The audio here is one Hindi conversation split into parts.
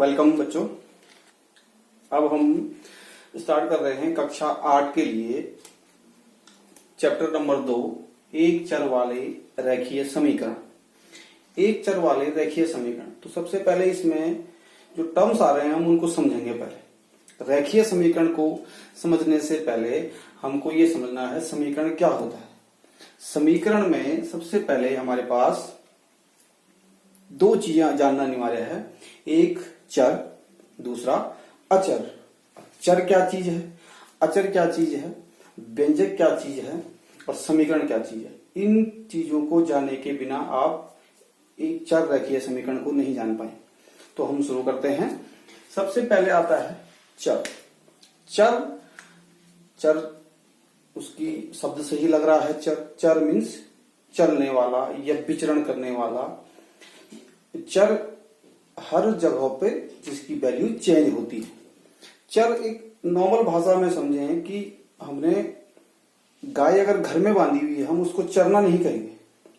वेलकम बच्चों। अब हम स्टार्ट कर रहे हैं कक्षा 8 के लिए चैप्टर नंबर 2, एक चर वाले रेखीय समीकरण। एक चर वाले रेखीय समीकरण। तो सबसे पहले इसमें जो टर्म्स आ रहे हैं हम उनको समझेंगे। पहले रेखीय समीकरण को समझने से पहले हमको ये समझना है समीकरण क्या होता है। समीकरण में सबसे पहले हमारे पास दो चीजें जानना अनिवार्य है, एक चर, दूसरा अचर। चर क्या चीज है, अचर क्या चीज है, व्यंजक क्या चीज है और समीकरण क्या चीज है। इन चीजों को जानने के बिना आप एक चर रेखीय समीकरण को नहीं जान पाए। तो हम शुरू करते हैं। सबसे पहले आता है चर। चर चर उसकी शब्द से ही लग रहा है चर। चर मीन्स चलने वाला या विचरण करने वाला। चर हर जगह पे जिसकी वैल्यू चेंज होती है। चर एक नॉर्मल भाषा में समझें कि हमने गाय अगर घर में बांधी हुई है, हम उसको चरना नहीं कहेंगे,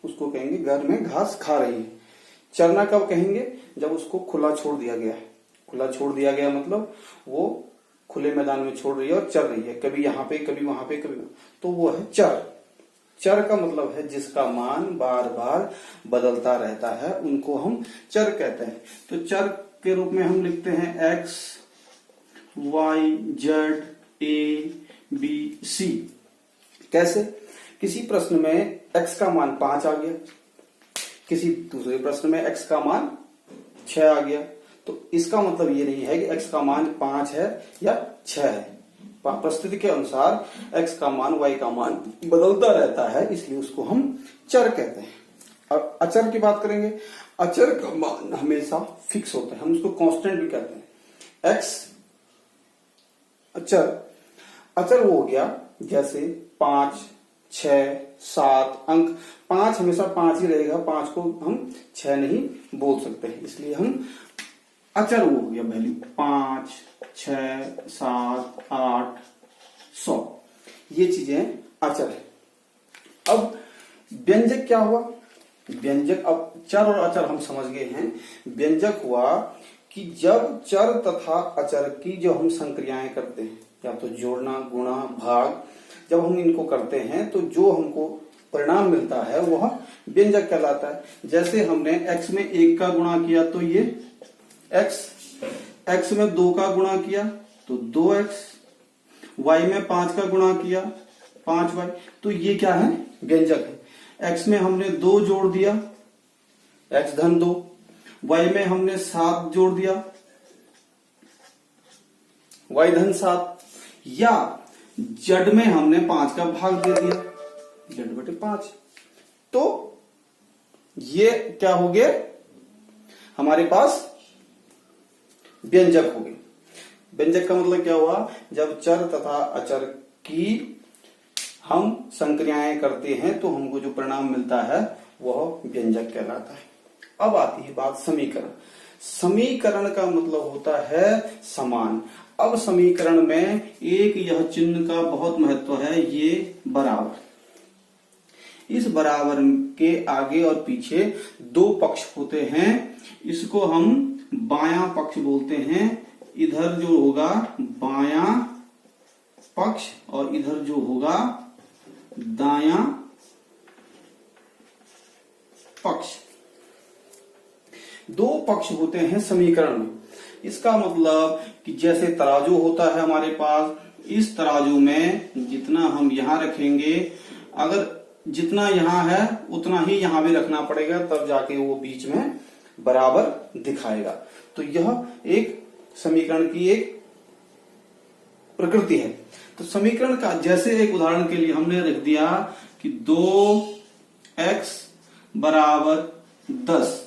उसको कहेंगे घर में घास खा रही है। चरना कब कहेंगे, जब उसको खुला छोड़ दिया गया है। खुला छोड़ दिया गया मतलब वो खुले मैदान में छोड़ रही है और चर रही है, कभी यहाँ पे कभी वहां पे कभी, तो वो है चर। चर का मतलब है जिसका मान बार बार बदलता रहता है, उनको हम चर कहते हैं। तो चर के रूप में हम लिखते हैं एक्स, वाई, जेड, ए, बी, सी। कैसे? किसी प्रश्न में x का मान 5 आ गया, किसी दूसरे प्रश्न में x का मान 6 आ गया। तो इसका मतलब ये नहीं है कि x का मान 5 है या 6 है। परिस्थिति के अनुसार x का मान, y का मान बदलता रहता है, इसलिए उसको हम चर कहते हैं। अब अचर की बात करेंगे। अचर का मान हमेशा फिक्स होता है, हम उसको कांस्टेंट भी कहते हैं। x अचर, अचर वो हो गया जैसे 5, 6, 7 अंक। 5 हमेशा 5 ही रहेगा, 5 को हम 6 नहीं बोल सकते हैं, इसलिए हम अचर वो हो गया वैल्यू 5, 6, 7, 8, 100। ये चीजें अचर है। अब व्यंजक क्या हुआ? व्यंजक, अब चर और अचर हम समझ गए हैं। व्यंजक हुआ कि जब चर तथा अचर की जो हम संक्रियाएं करते हैं, या तो जोड़ना, गुणा, भाग, जब हम इनको करते हैं तो जो हमको परिणाम मिलता है वह व्यंजक कहलाता है। जैसे हमने x में 1 का गुणा किया तो ये x में 2 का गुणा किया तो 2x, y में 5 का गुणा किया 5y, तो ये क्या है? व्यंजक है। x में हमने 2 जोड़ दिया, x धन 2, y में हमने 7 जोड़ दिया, y धन 7, या z में हमने 5 का भाग दे दिया, z बटे 5। तो ये क्या हो गया? हमारे पास व्यंजक हो गए। व्यंजक का मतलब क्या हुआ? जब चर तथा अचर की हम संक्रियाएं करते हैं तो हमको जो परिणाम मिलता है वह व्यंजक कहलाता है। अब आती है बात समीकरण। समीकरण का मतलब होता है समान। अब समीकरण में एक यह चिन्ह का बहुत महत्व है, ये बराबर। इस बराबर के आगे और पीछे 2 पक्ष होते हैं, इसको हम बायां पक्ष बोलते हैं। इधर जो होगा बायां पक्ष और इधर जो होगा दायां पक्ष। 2 पक्ष होते हैं समीकरण में। इसका मतलब कि जैसे तराजू होता है हमारे पास, इस तराजू में जितना हम यहां रखेंगे, अगर जितना यहां है उतना ही यहां भी रखना पड़ेगा, तब जाके वो बीच में बराबर दिखाएगा। तो यह एक समीकरण की एक प्रकृति है। तो समीकरण का जैसे एक उदाहरण के लिए हमने रख दिया कि 2x बराबर 10।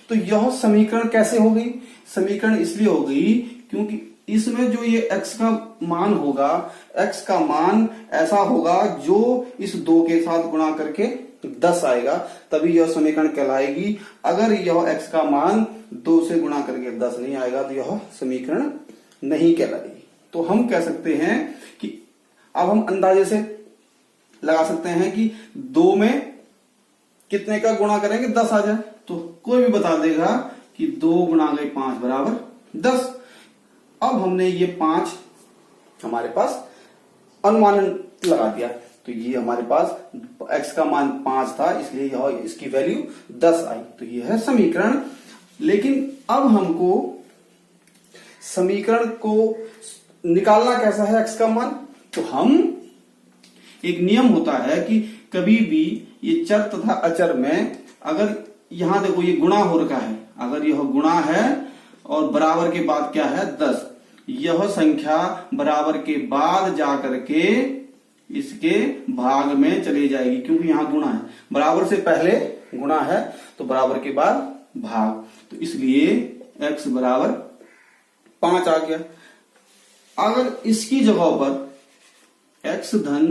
तो यह समीकरण कैसे हो गई? समीकरण इसलिए हो गई क्योंकि इसमें जो ये x का मान होगा, x का मान ऐसा होगा जो इस 2 के साथ गुणा करके 10 आएगा, तभी यह समीकरण कहलाएगी। अगर यह x का मान 2 से गुणा करके 10 नहीं आएगा तो यह समीकरण नहीं कहलाएगी। तो हम कह सकते हैं कि अब हम अंदाजे से लगा सकते हैं कि 2 में कितने का गुणा करेंगे 10 आ जाए, तो कोई भी बता देगा कि 2 गुणा गई 5 बराबर 10। अब हमने ये 5 हमारे पास अनुमान लगा दिया, तो ये हमारे पास x का मान 5 था, इसलिए यह इसकी वैल्यू 10 आई। तो ये है समीकरण। लेकिन अब हमको समीकरण को निकालना कैसा है x का मान, तो हम एक नियम होता है कि कभी भी ये चर तथा अचर में अगर यहां देखो ये गुणा हो रखा है, अगर यह गुणा है और बराबर के बाद क्या है 10, यह संख्या बराबर के बाद जाकर के इसके भाग में चली जाएगी, क्योंकि यहां गुणा है, बराबर से पहले गुणा है तो बराबर के बाद भाग, तो इसलिए x बराबर 5 आ गया। अगर इसकी जगह पर x धन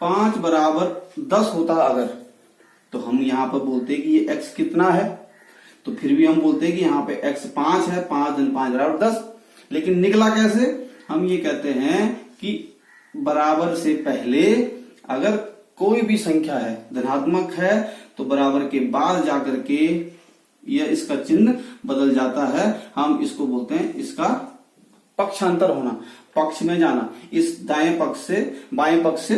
5 बराबर 10 होता अगर, तो हम यहां पर बोलते कि ये x कितना है, तो फिर भी हम बोलते कि यहां पे x 5 है, 5 धन 5 बराबर 10। लेकिन निकला कैसे, हम ये कहते हैं कि बराबर से पहले अगर कोई भी संख्या है धनात्मक है तो बराबर के बाद जाकर के यह इसका चिन्ह बदल जाता है, हम इसको बोलते हैं इसका पक्षांतर होना, पक्ष में जाना, इस दाएं पक्ष से बाएं पक्ष से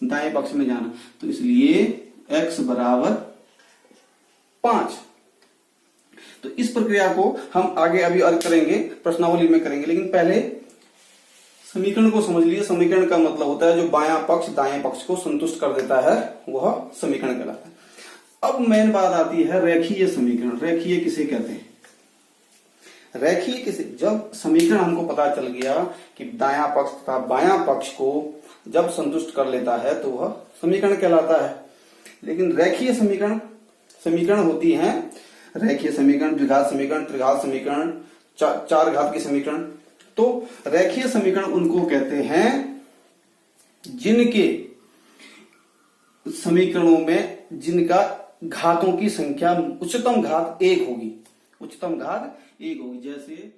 दाएं पक्ष में जाना। तो इसलिए x बराबर 5। तो इस प्रक्रिया को हम आगे अभी और करेंगे, प्रश्नावली में करेंगे, लेकिन पहले समीकरण को समझ लिए। समीकरण का मतलब होता है जो बायां पक्ष दाएं पक्ष को संतुष्ट कर देता है, वह समीकरण कहलाता है। अब मेन बात आती है रेखीय समीकरण। रेखीय किसे कहते हैं? रेखीय किसे, जब समीकरण हमको पता चल गया कि दायां पक्ष तथा बायां पक्ष को जब संतुष्ट कर लेता है तो वह समीकरण कहलाता है। लेकिन रेखीय समीकरण होती हैं, रेखीय समीकरण, द्विघात समीकरण, त्रिघात समीकरण, चार घात के समीकरण। तो रेखीय समीकरण उनको कहते हैं जिनके समीकरणों में जिनका घातों की संख्या उच्चतम घात 1 होगी, उच्चतम घात 1 होगी। जैसे